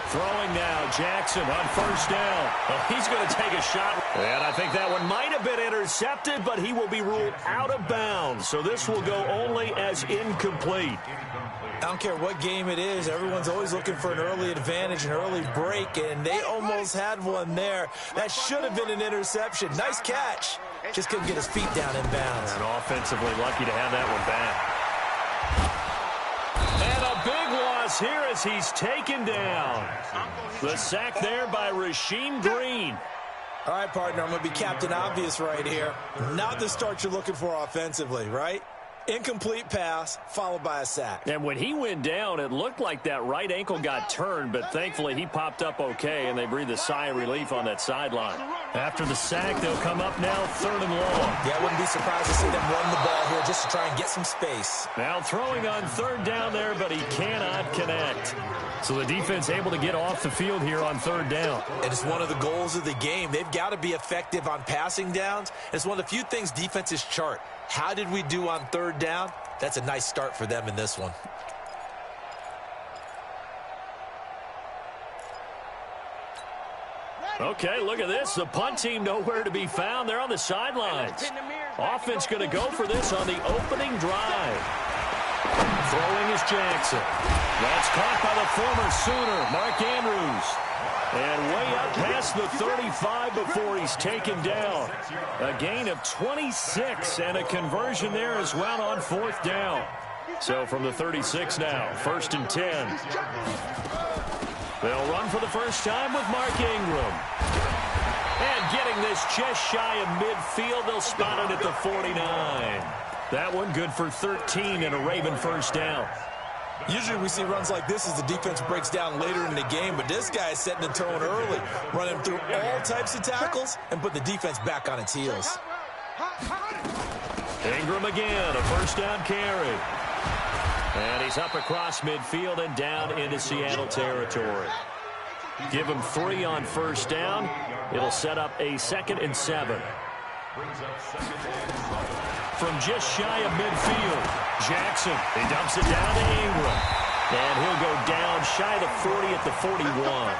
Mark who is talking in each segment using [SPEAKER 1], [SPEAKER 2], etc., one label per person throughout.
[SPEAKER 1] Throwing now, Jackson on first down. Well, he's going to take a shot. And I think that one might have been intercepted, but he will be ruled out of bounds. So this will go only as incomplete.
[SPEAKER 2] I don't care what game it is. Everyone's always looking for an early advantage, an early break, and they almost had one there. That should have been an interception. Nice catch. Just couldn't get his feet down in bounds.
[SPEAKER 1] And offensively lucky to have that one back. And a big loss here as he's taken down. The sack there by Rasheem Green.
[SPEAKER 2] All right, partner, I'm going to be Captain Obvious right here. Not the start you're looking for offensively, right? Incomplete pass, followed by a sack.
[SPEAKER 1] And when he went down, it looked like that right ankle got turned, but thankfully he popped up okay, and they breathed a sigh of relief on that sideline. After the sack, they'll come up now 3rd and long.
[SPEAKER 2] Yeah, I wouldn't be surprised to see them run the ball here just to try and get some space.
[SPEAKER 1] Now throwing on 3rd down there, but he cannot connect. So the defense able to get off the field here on 3rd down.
[SPEAKER 2] And it's one of the goals of the game. They've got to be effective on passing downs. It's one of the few things defenses chart. How did we do on 3rd down? That's a nice start for them in this one.
[SPEAKER 1] Okay, look at this. The punt team nowhere to be found. They're on the sidelines. Offense going to go for this on the opening drive. Throwing is Jackson. That's caught by the former Sooner, Mark Andrews. And way up past the 35 before he's taken down. A gain of 26 and a conversion there as well on 4th down. So from the 36 now, 1st and 10. They'll run for the first time with Mark Ingram. And getting this just shy of midfield, they'll spot it at the 49. That one good for 13 and a Raven first down.
[SPEAKER 2] Usually we see runs like this as the defense breaks down later in the game, but this guy is setting the tone early, running through all types of tackles and put the defense back on its heels.
[SPEAKER 1] Ingram again, a first down carry. And he's up across midfield and down into Seattle territory. Give him 3 on first down. It'll set up a 2nd and 7. From just shy of midfield, Jackson, he dumps it down to Ingram. And he'll go down shy of the 40 at the 41.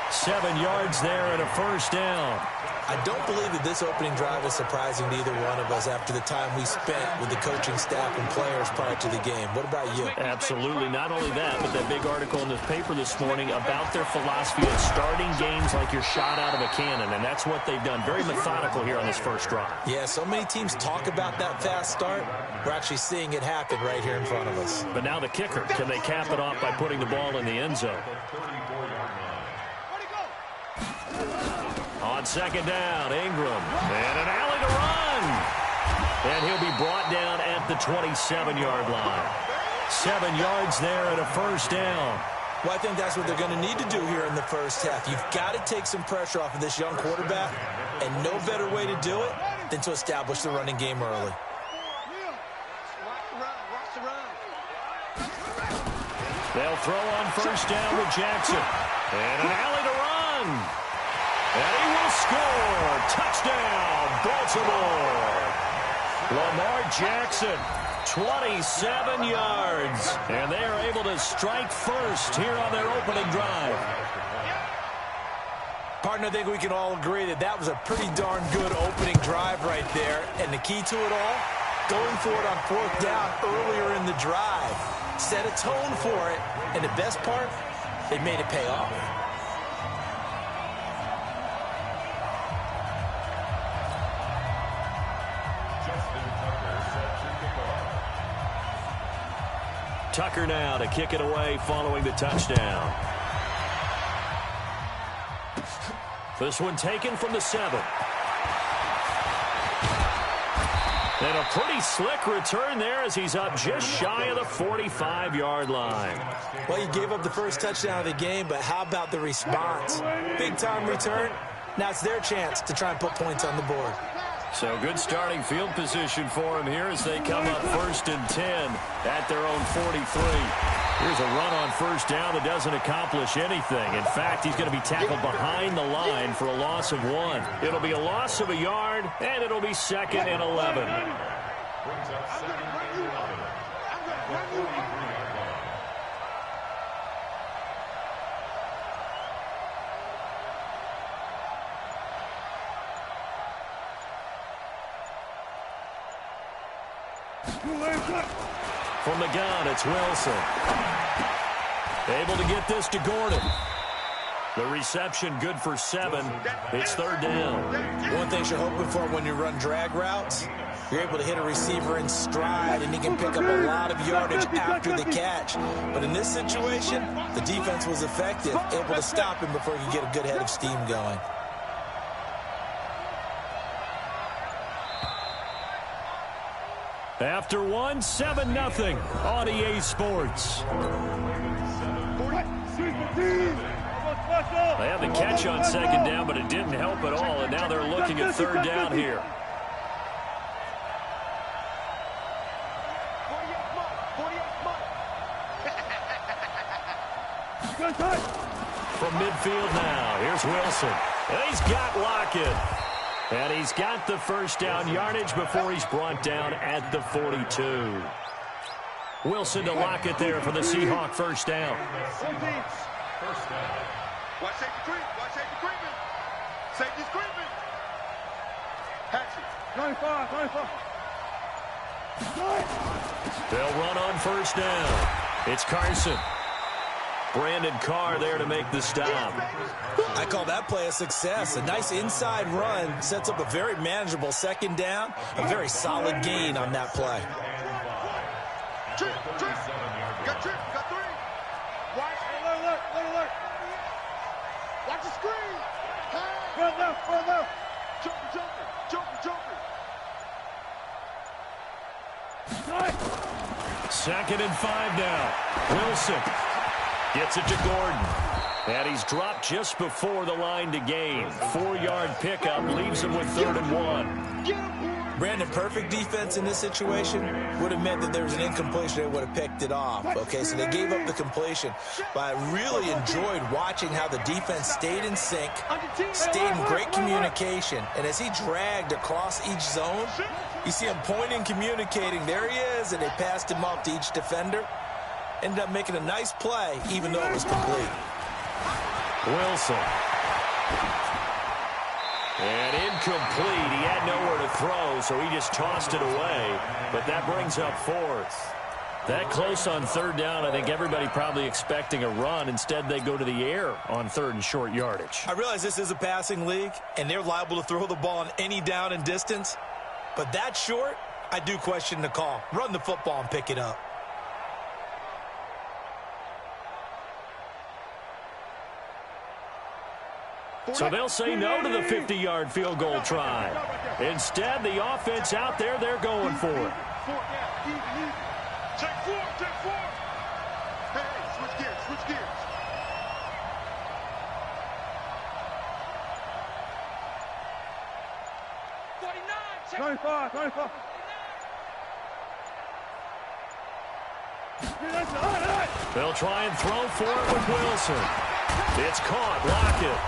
[SPEAKER 1] 7 yards there and a first down.
[SPEAKER 2] I don't believe that this opening drive is surprising to either one of us after the time we spent with the coaching staff and players prior to the game. What about you?
[SPEAKER 1] Absolutely. Not only that, but that big article in the paper this morning about their philosophy of starting games like you're shot out of a cannon, and that's what they've done. Very methodical here on this first drive.
[SPEAKER 2] Yeah, so many teams talk about that fast start. We're actually seeing it happen right here in front of us.
[SPEAKER 1] But now the kicker. Can they cap it off by putting the ball in the end zone? On 2nd down, Ingram. And an alley to run. And he'll be brought down at the 27-yard line. 7 yards there and a first down.
[SPEAKER 2] Well, I think that's what they're going to need to do here in the first half. You've got to take some pressure off of this young quarterback, and no better way to do it than to establish the running game early.
[SPEAKER 1] They'll throw on first down with Jackson. And an alley to run. And he will score. Touchdown, Baltimore. Lamar Jackson, 27 yards. And they are able to strike first here on their opening drive.
[SPEAKER 2] Partner, I think we can all agree that that was a pretty darn good opening drive right there. And the key to it all, going for it on 4th down earlier in the drive. Set a tone for it. And the best part, they made it pay off.
[SPEAKER 1] Tucker now to kick it away following the touchdown. This one taken from the 7. And a pretty slick return there as he's up just shy of the 45-yard line.
[SPEAKER 2] Well, you gave up the first touchdown of the game, but how about the response? Big-time return. Now it's their chance to try and put points on the board.
[SPEAKER 1] So good starting field position for him here as they come up 1st and 10 at their own 43. Here's a run on first down that doesn't accomplish anything. In fact, he's going to be tackled behind the line for a loss of 1. It'll be a loss of a yard, and it'll be 2nd and 11. From the gun, it's Wilson. Able to get this to Gordon. The reception good for 7. It's 3rd down.
[SPEAKER 2] One thing you're hoping for when you run drag routes, you're able to hit a receiver in stride, and he can pick up a lot of yardage after the catch. But in this situation, the defense was effective, able to stop him before he could get a good head of steam going.
[SPEAKER 1] After 1, 7-0 on EA Sports. They had the catch on 2nd down, but it didn't help at all, and now they're looking at 3rd down here. From midfield now, here's Wilson. And he's got Lockett. And he's got the 1st down yardage before he's brought down at the 42. Wilson to Lockett there for the Seahawk 1st down.
[SPEAKER 3] Watch safety creep. Watch safety creeping. Safety's creeping. Hatchet. 95.
[SPEAKER 1] They'll run on 1st down. It's Carson. Brandon Carr there to make the stop.
[SPEAKER 2] I call that play a success. A nice inside run sets up a very manageable 2nd down. A very solid gain on that play.
[SPEAKER 3] Trip. Got 3. Watch. Alert. Watch the screen. Run left. Joker.
[SPEAKER 1] 2nd and 5 now. Wilson gets it to Gordon. And he's dropped just before the line to gain. 4-yard pickup leaves him with 3rd and 1.
[SPEAKER 2] Brandon, perfect defense in this situation would have meant that there was an incompletion. They would have picked it off. Okay, so they gave up the completion. But I really enjoyed watching how the defense stayed in sync, stayed in great communication. And as he dragged across each zone, you see him pointing, communicating. There he is, and they passed him off to each defender. Ended up making a nice play, even though it was complete.
[SPEAKER 1] Wilson. And incomplete. He had nowhere to throw, so he just tossed it away. But that brings up 4th. That close on 3rd down, I think everybody probably expecting a run. Instead, they go to the air on 3rd and short yardage.
[SPEAKER 2] I realize this is a passing league, and they're liable to throw the ball on any down and distance. But that short, I do question the call. Run the football and pick it up.
[SPEAKER 1] So they'll say no to the 50-yard field goal try. Instead, the offense out there, they're going for it.
[SPEAKER 3] Check 4. Hey, switch gears. 95.
[SPEAKER 1] They'll try and throw for it with Wilson. It's caught. Lockett.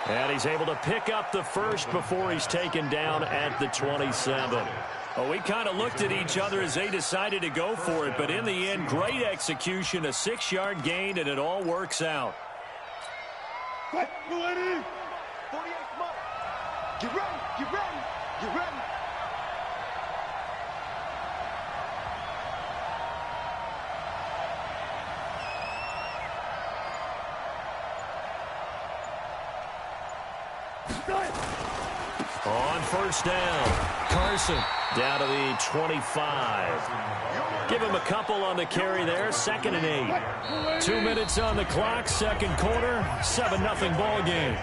[SPEAKER 1] And he's able to pick up the 1st before he's taken down at the 27. Oh, we kind of looked at each other as they decided to go for it, but in the end, great execution, a 6-yard gain, and it all works out.
[SPEAKER 3] Get ready.
[SPEAKER 1] On 1st down, Carson down to the 25. Give him a couple on the carry there, 2nd and 8. 2 minutes on the clock, 2nd quarter, 7-0 ball game.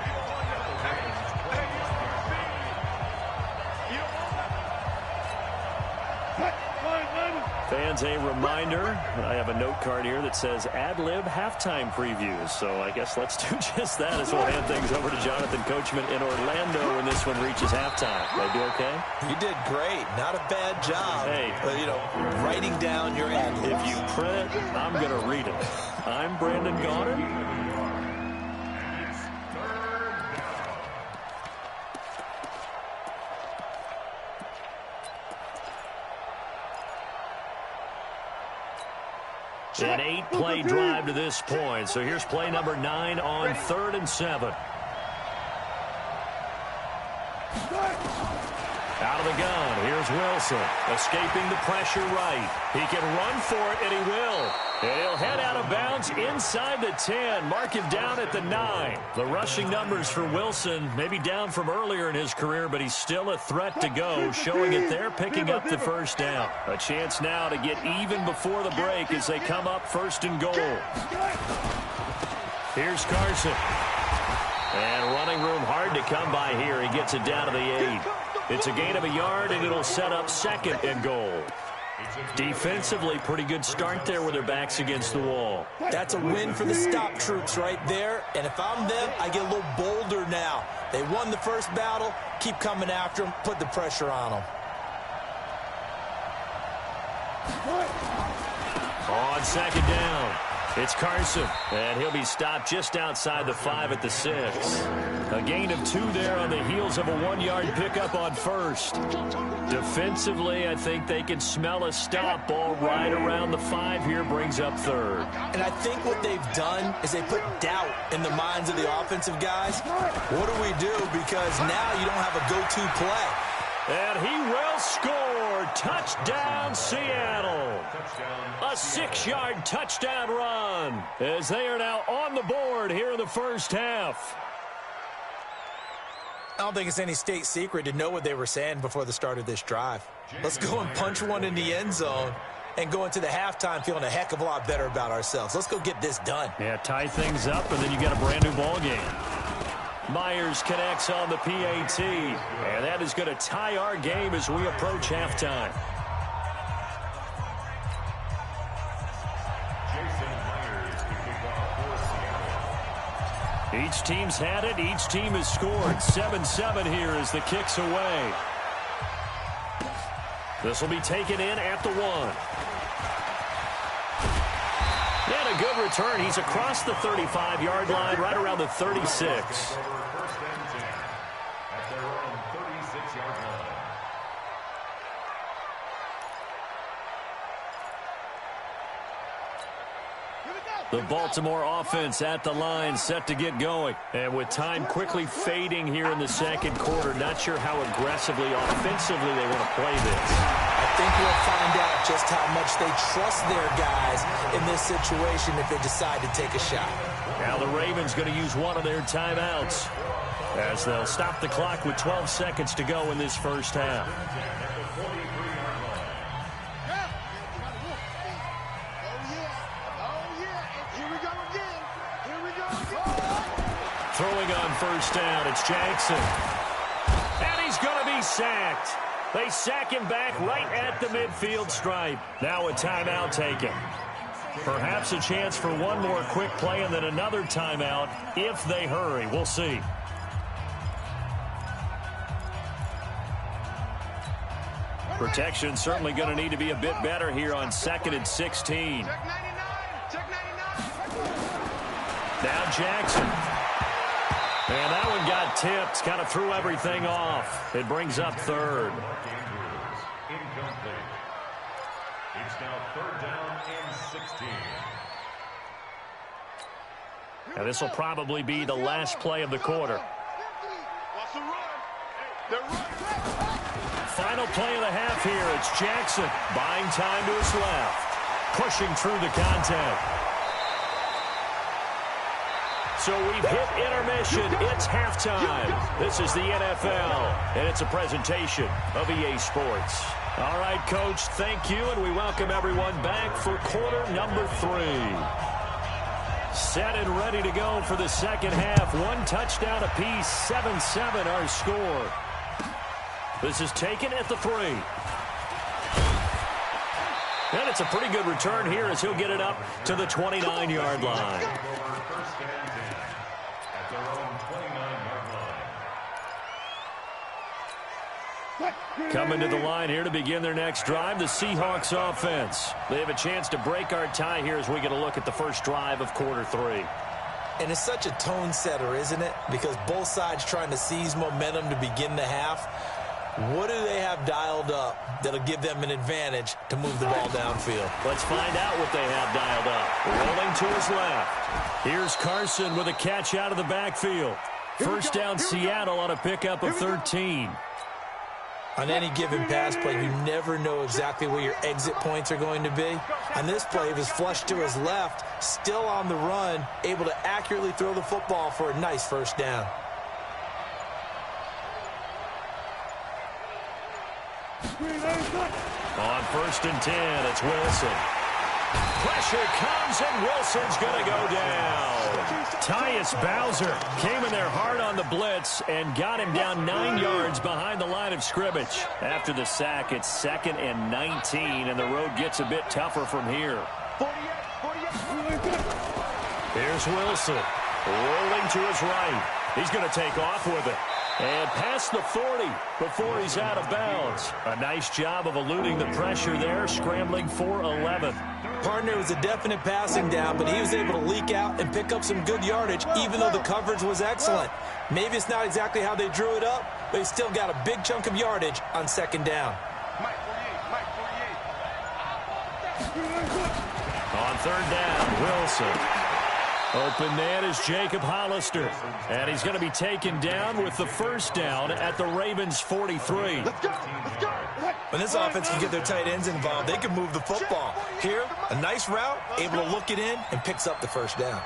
[SPEAKER 1] Fans, a reminder, I have a note card here that says ad-lib halftime previews. So I guess let's do just that as we'll hand things over to Jonathan Coachman in Orlando when this one reaches halftime. Did I do okay?
[SPEAKER 2] You did great. Not a bad job.
[SPEAKER 1] Hey.
[SPEAKER 2] But, writing down your ad-libs.
[SPEAKER 1] If you print it, I'm going to read it. I'm Brandon Gaudin. An 8-play drive to this point. So here's play number 9 on 3rd and 7. Out of the gun, here's Wilson, escaping the pressure right. He can run for it, and he will. And he'll head out of bounds inside the 10. Mark him down at the 9. The rushing numbers for Wilson maybe down from earlier in his career, but he's still a threat to go, showing it there, picking up the first down. A chance now to get even before the break as they come up 1st and goal. Here's Carson. And running room hard to come by here. He gets it down to the 8. It's a gain of a yard, and it'll set up 2nd and goal. Defensively, pretty good start there with their backs against the wall.
[SPEAKER 2] That's a win for the stop troops right there. And if I'm them, I get a little bolder now. They won the first battle. Keep coming after them. Put the pressure on them.
[SPEAKER 1] On 2nd down, it's Carson. And he'll be stopped just outside the 5 at the 6. A gain of 2 there on the heels of a 1-yard pickup on 1st. Defensively, I think they can smell a stop. Ball right around the 5 here brings up 3rd.
[SPEAKER 2] And I think what they've done is they put doubt in the minds of the offensive guys. What do we do? Because now you don't have a go-to play.
[SPEAKER 1] And he will score. Touchdown, Seattle. A 6-yard touchdown run as they are now on the board here in the first half.
[SPEAKER 2] I don't think it's any state secret to know what they were saying before the start of this drive. Let's go and punch one in the end zone and go into the halftime feeling a heck of a lot better about ourselves. Let's go get this done.
[SPEAKER 1] Yeah, tie things up, and then you got a brand new ball game. Myers connects on the PAT, and that is going to tie our game as we approach halftime. Each team's had it. Each team has scored. 7-7 here as the kick's away. This will be taken in at the 1. And a good return. He's across the 35-yard line, right around the 36. The Baltimore offense at the line, set to get going. And with time quickly fading here in the second quarter, not sure how aggressively, offensively they want to play this.
[SPEAKER 2] I think we'll find out just how much they trust their guys in this situation if they decide to take a shot.
[SPEAKER 1] Now the Ravens going to use one of their timeouts as they'll stop the clock with 12 seconds to go in this first half. Throwing on first down, it's Jackson. And he's going to be sacked. They sack him back right at the midfield stripe. Now a timeout taken. Perhaps a chance for one more quick play and then another timeout if they hurry. We'll see. Protection certainly going to need to be a bit better here on 2nd and 16. Now Jackson. And that one got tipped, kind of threw everything off. It brings up 3rd.
[SPEAKER 4] Incomplete. It's now 3rd down and 16.
[SPEAKER 1] And this will probably be the last play of the quarter. Final play of the half here. It's Jackson buying time to his left, pushing through the contact. So we've hit intermission. It's halftime. This is the NFL, and it's a presentation of EA Sports. All right, Coach, thank you, and we welcome everyone back for quarter number 3. Set and ready to go for the second half. One touchdown apiece, 7-7 our score. This is taken at the 3. And it's a pretty good return here as he'll get it up to the 29-yard line. Coming to the line here to begin their next drive, the Seahawks offense. They have a chance to break our tie here as we get a look at the first drive of quarter 3.
[SPEAKER 2] And it's such a tone setter, isn't it? Because both sides trying to seize momentum to begin the half. What do they have dialed up that'll give them an advantage to move the ball downfield?
[SPEAKER 1] Let's find out what they have dialed up. Rolling to his left. Here's Carson with a catch out of the backfield. First down Seattle on a pickup of 13.
[SPEAKER 2] On any given pass play, you never know exactly where your exit points are going to be. On this play, he was flushed to his left, still on the run, able to accurately throw the football for a nice first down.
[SPEAKER 1] On 1st and 10, it's Wilson. Pressure comes, and Wilson's going to go down. Tyus Bowser came in there hard on the blitz and got him down 9 yards behind the line of scrimmage. After the sack, it's 2nd and 19, and the road gets a bit tougher from here. Here's Wilson, rolling to his right. He's going to take off with it. And past the 40 before he's out of bounds. A nice job of eluding the pressure there, scrambling for 11.
[SPEAKER 2] Partner was a definite passing down, but he was able to leak out and pick up some good yardage, even though the coverage was excellent. Maybe it's not exactly how they drew it up, but he still got a big chunk of yardage on 2nd down.
[SPEAKER 1] On 3rd down, Wilson. Open man is Jacob Hollister, and he's going to be taken down with the 1st down at the Ravens' 43.
[SPEAKER 2] When this offense can get their tight ends involved, they can move the football. Here, a nice route, able to look it in, and picks up the 1st down.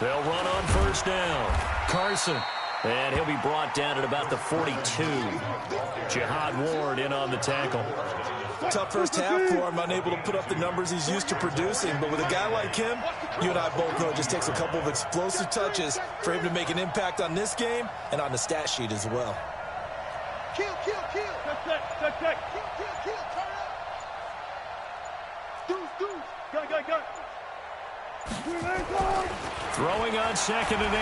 [SPEAKER 1] They'll run on 1st down. Carson. And he'll be brought down at about the 42. Jihad Ward in on the tackle.
[SPEAKER 2] Tough first half for him, unable to put up the numbers he's used to producing. But with a guy like him, you and I both know it just takes a couple of explosive touches for him to make an impact on this game and on the stat sheet as well.
[SPEAKER 3] Kill. Touch. Kill. Turn up. Deuce. Go.
[SPEAKER 1] Throwing on 2nd and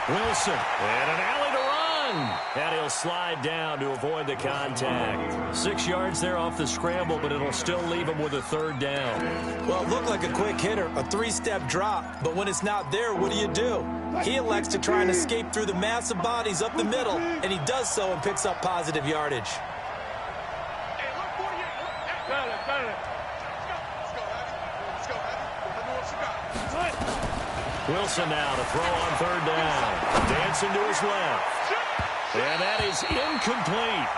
[SPEAKER 1] 8. Wilson. And an alley to run. And he'll slide down to avoid the contact. 6 yards there off the scramble, but it'll still leave him with a 3rd down.
[SPEAKER 2] Well, it looked like a quick hitter, a 3-step drop. But when it's not there, what do? He elects to try and escape through the massive bodies up the middle, and he does so and picks up positive yardage.
[SPEAKER 1] Wilson now to throw on 3rd down. Dancing to his left. And that is incomplete.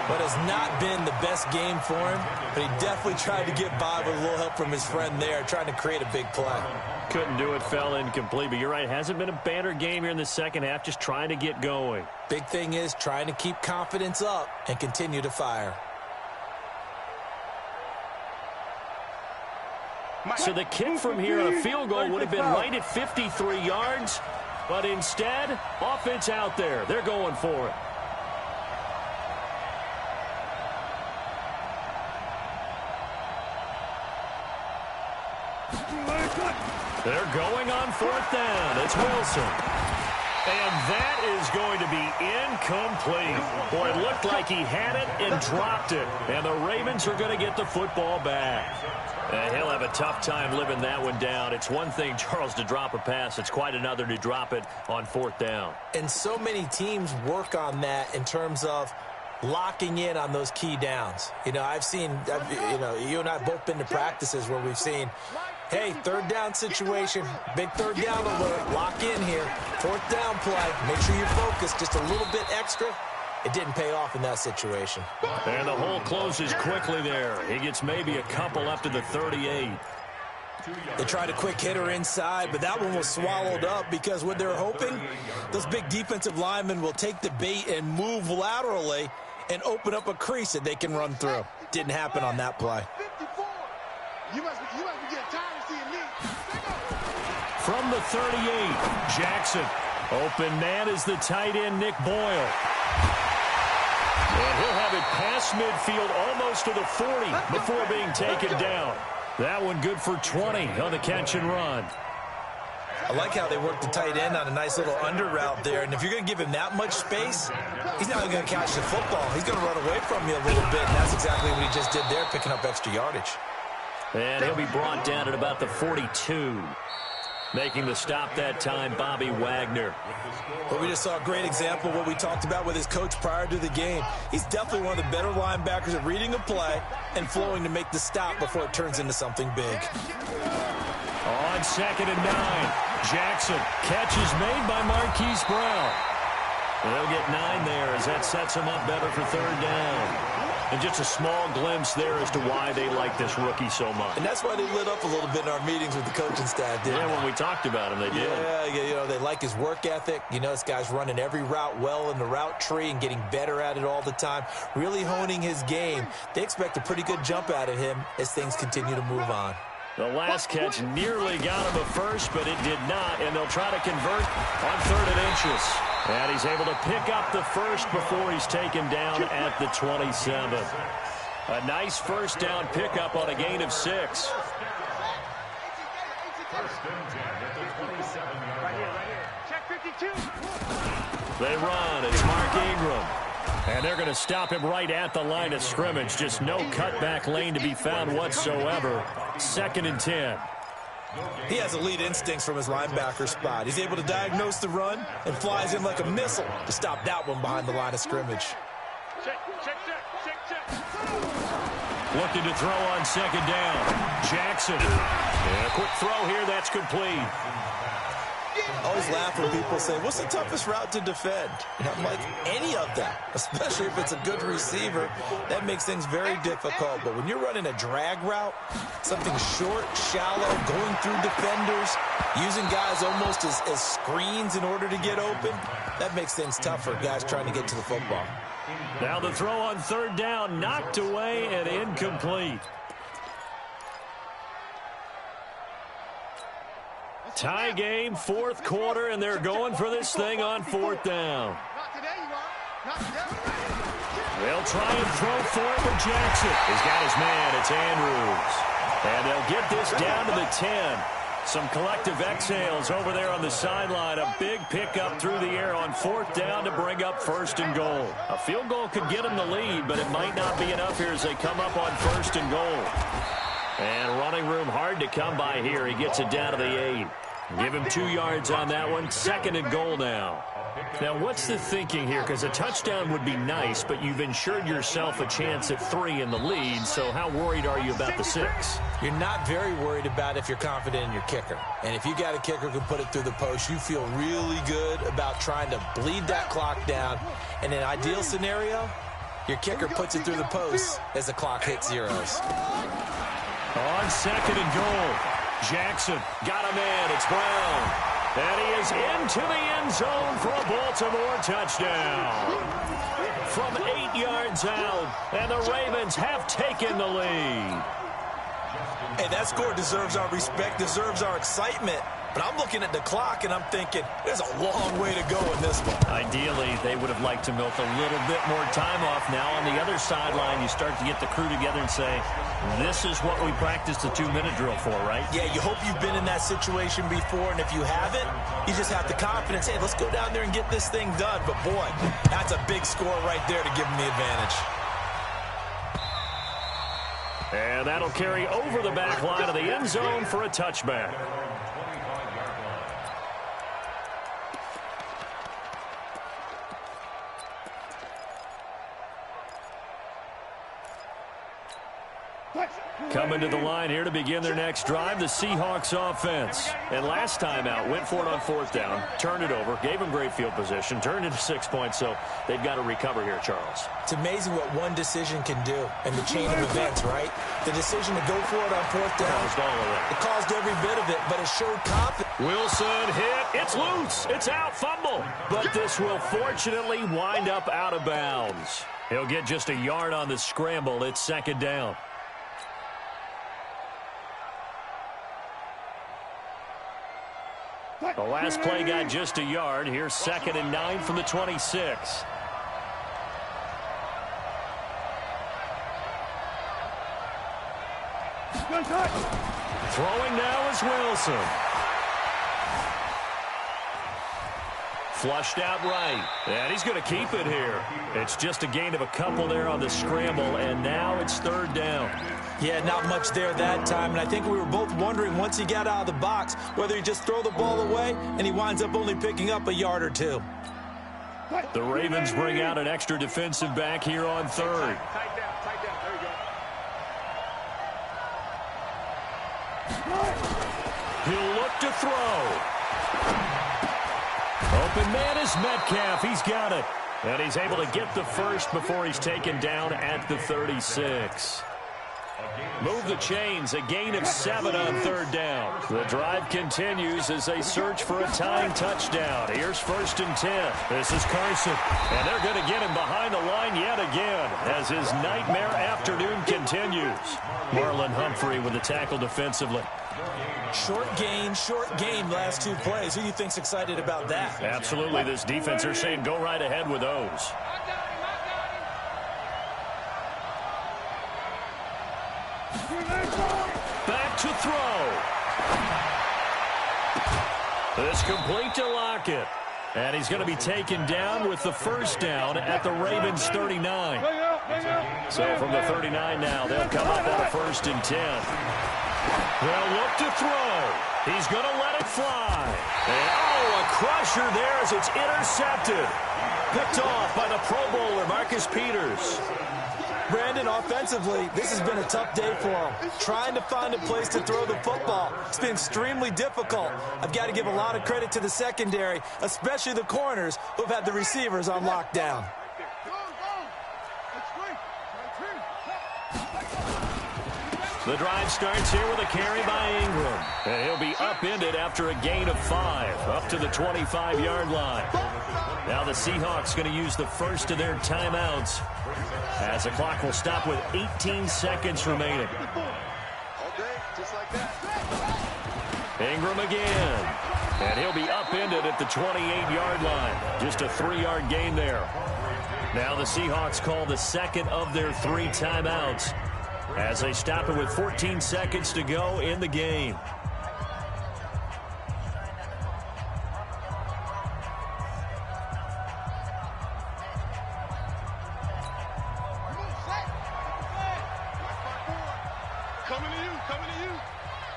[SPEAKER 2] But has not been the best game for him, but he definitely tried to get by with a little help from his friend there, trying to create a big play.
[SPEAKER 1] Couldn't do it, fell incomplete. But you're right, hasn't been a banner game here in the 2nd half, just trying to get going.
[SPEAKER 2] Big thing is trying to keep confidence up and continue to fire.
[SPEAKER 1] So the kick from here on a field goal would have been right at 53 yards. But instead, offense out there. They're going for it. They're going on 4th down. It's Wilson. And that is going to be incomplete. Boy, it looked like he had it and dropped it. And the Ravens are going to get the football back. He'll have a tough time living that one down. It's one thing, Charles, to drop a pass. It's quite another to drop it on 4th down.
[SPEAKER 2] And so many teams work on that in terms of locking in on those key downs. You know, you and I have both been to practices where we've seen, hey, 3rd down situation, big 3rd down alert, lock in here, 4th down play, make sure you're focused just a little bit extra. It didn't pay off in that situation.
[SPEAKER 1] And the hole closes quickly there. He gets maybe a couple up to the 38.
[SPEAKER 2] They tried a quick hitter inside, but that one was swallowed up because what they're hoping, those big defensive linemen will take the bait and move laterally and open up a crease that they can run through. Didn't happen on that play.
[SPEAKER 3] You must be getting tired of seeing me.
[SPEAKER 1] From the 38, Jackson. Open man is the tight end, Nick Boyle. And he'll have it past midfield almost to the 40 before being taken down. That one good for 20 on the catch and run.
[SPEAKER 2] I like how they work the tight end on a nice little under route there. And if you're going to give him that much space, he's not even going to catch the football. He's going to run away from you a little bit, and that's exactly what he just did there, picking up extra yardage.
[SPEAKER 1] And he'll be brought down at about the 42. Making the stop that time, Bobby Wagner.
[SPEAKER 2] But we just saw a great example of what we talked about with his coach prior to the game. He's definitely one of the better linebackers at reading a play and flowing to make the stop before it turns into something big.
[SPEAKER 1] On 2nd and 9, Jackson. Catch is made by Marquise Brown. And they'll get 9 there as that sets them up better for third down. And just a small glimpse there as to why they like this rookie so much.
[SPEAKER 2] And that's why they lit up a little bit in our meetings with the coaching staff, didn't they?
[SPEAKER 1] Yeah, when we talked about him, they did.
[SPEAKER 2] Yeah, you know, they like his work ethic. You know, this guy's running every route well in the route tree and getting better at it all the time, really honing his game. They expect a pretty good jump out of him as things continue to move on.
[SPEAKER 1] The last catch nearly got him a first, but it did not, and they'll try to convert on 3rd and inches. And he's able to pick up the first before he's taken down at the 27. A nice first down pickup on a gain of 6.
[SPEAKER 4] First and 10 at the 27-yard line.
[SPEAKER 3] Right here. Check 52.
[SPEAKER 1] They run. It's Mark Ingram. And they're going to stop him right at the line of scrimmage. Just no cutback lane to be found whatsoever. 2nd and 10.
[SPEAKER 2] He has elite instincts from his linebacker spot. He's able to diagnose the run and flies in like a missile to stop that one behind the line of scrimmage.
[SPEAKER 3] Check.
[SPEAKER 1] Looking to throw on 2nd down. Jackson. And a quick throw here. That's complete.
[SPEAKER 2] I always laugh when people say, what's the toughest route to defend? And I'm like, any of them, especially if it's a good receiver. That makes things very difficult. But when you're running a drag route, something short, shallow, going through defenders, using guys almost as screens in order to get open, that makes things tough for guys trying to get to the football.
[SPEAKER 1] Now the throw on 3rd down, knocked away and incomplete. Tie game, 4th quarter, and they're going for this thing on 4th down.
[SPEAKER 3] Not today, you are. Not today.
[SPEAKER 1] They'll try and throw for it with Jackson. He's got his man. It's Andrews. And they'll get this down to the 10. Some collective exhales over there on the sideline. A big pickup through the air on 4th down to bring up 1st and goal. A field goal could get them the lead, but it might not be enough here as they come up on 1st and goal. And running room hard to come by here. He gets it down to the 8. Give him 2 yards on that one. 2nd and goal now. Now, what's the thinking here? Because a touchdown would be nice, but you've ensured yourself a chance at 3 in the lead, so how worried are you about the 6?
[SPEAKER 2] You're not very worried about if you're confident in your kicker. And if you got a kicker who can put it through the post, you feel really good about trying to bleed that clock down. In an ideal scenario, your kicker puts it through the post as the clock hits zeros.
[SPEAKER 1] On 2nd and goal, Jackson got a man. It's Brown. And he is into the end zone for a Baltimore touchdown. From 8 yards out, and the Ravens have taken the lead.
[SPEAKER 2] Hey, that score deserves our respect, deserves our excitement. But I'm looking at the clock, and I'm thinking, there's a long way to go in this one.
[SPEAKER 1] Ideally, they would have liked to milk a little bit more time off. Now, on the other sideline, you start to get the crew together and say, this is what we practiced the 2-minute drill for, right?
[SPEAKER 2] Yeah, you hope you've been in that situation before, and if you haven't, you just have the confidence, hey, let's go down there and get this thing done. But, boy, that's a big score right there to give them the advantage.
[SPEAKER 1] And that'll carry over the back line of the end zone for a touchback. Coming to the line here to begin their next drive, the Seahawks offense. And last time out, went for it on 4th down, turned it over, gave them great field position, turned into 6 points, so they've got to recover here, Charles.
[SPEAKER 2] It's amazing what one decision can do in the chain of events, right? The decision to go for it on 4th down,
[SPEAKER 1] Caused all of that.
[SPEAKER 2] it caused every bit of it, but it showed confidence.
[SPEAKER 1] Wilson hit. It's loose. It's out. Fumble. But this will fortunately wind up out of bounds. He'll get just a yard on the scramble. It's 2nd down. The last play got just a yard. Here's 2nd and 9 from the 26. Throwing now is Wilson. Flushed out right. And he's going to keep it here. It's just a gain of a couple there on the scramble, and now it's 3rd down.
[SPEAKER 2] Yeah, not much there that time, and I think we were both wondering once he got out of the box whether he just throw the ball away, and he winds up only picking up a yard or 2.
[SPEAKER 1] The Ravens bring out an extra defensive back here on 3rd.
[SPEAKER 3] Tight down. There you go.
[SPEAKER 1] He'll look to throw. open man is Metcalf. He's got it. And he's able to get the first before he's taken down at the 36. Move the chains, a gain of 7 on third down. The drive continues as they search for a tying touchdown. Here's 1st and 10. This is Carson, and they're going to get him behind the line yet again as his nightmare afternoon continues. Marlon Humphrey with the tackle defensively.
[SPEAKER 2] Short gain, last 2 plays. Who do you think's excited about that?
[SPEAKER 1] Absolutely. This defense, they're saying go right ahead with those. Back to throw. It's complete to Lockett. And he's going to be taken down with the first down at the Ravens 39. So from the 39 now, they'll come up on a 1st and 10. They'll look to throw. He's going to let it fly. And, a crusher there as it's intercepted. Picked off by the Pro Bowler, Marcus Peters.
[SPEAKER 2] Brandon, offensively, this has been a tough day for him. Trying to find a place to throw the football. It's been extremely difficult. I've got to give a lot of credit to the secondary, especially the corners who've had the receivers on lockdown.
[SPEAKER 1] The drive starts here with a carry by Ingram. And he'll be upended after a gain of 5, up to the 25-yard line. Now the Seahawks going to use the first of their timeouts as the clock will stop with 18 seconds remaining. Ingram again. And he'll be upended at the 28-yard line. Just a 3-yard gain there. Now the Seahawks call the second of their 3 timeouts as they stop it with 14 seconds to go in the game.
[SPEAKER 3] Coming to you.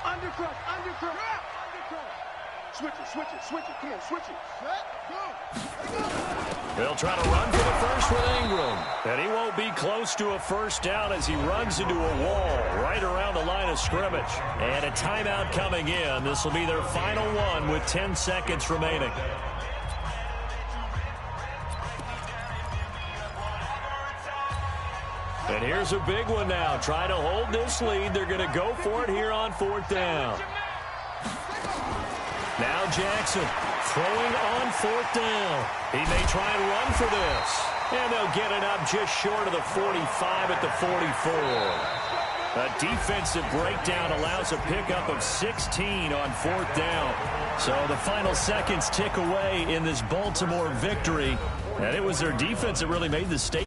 [SPEAKER 3] Undercrush. Switch it. Come on, switch it. Set, go.
[SPEAKER 1] They'll try to run for the first with Ingram. And he won't be close to a first down as he runs into a wall right around the line of scrimmage. And a timeout coming in. This will be their final one with 10 seconds remaining. And here's a big one now. Trying to hold this lead. They're going to go for it here on 4th down. Now Jackson throwing on 4th down. He may try and run for this. And they'll get it up just short of the 45 at the 44. A defensive breakdown allows a pickup of 16 on 4th down. So the final seconds tick away in this Baltimore victory. And it was their defense that really made the statement.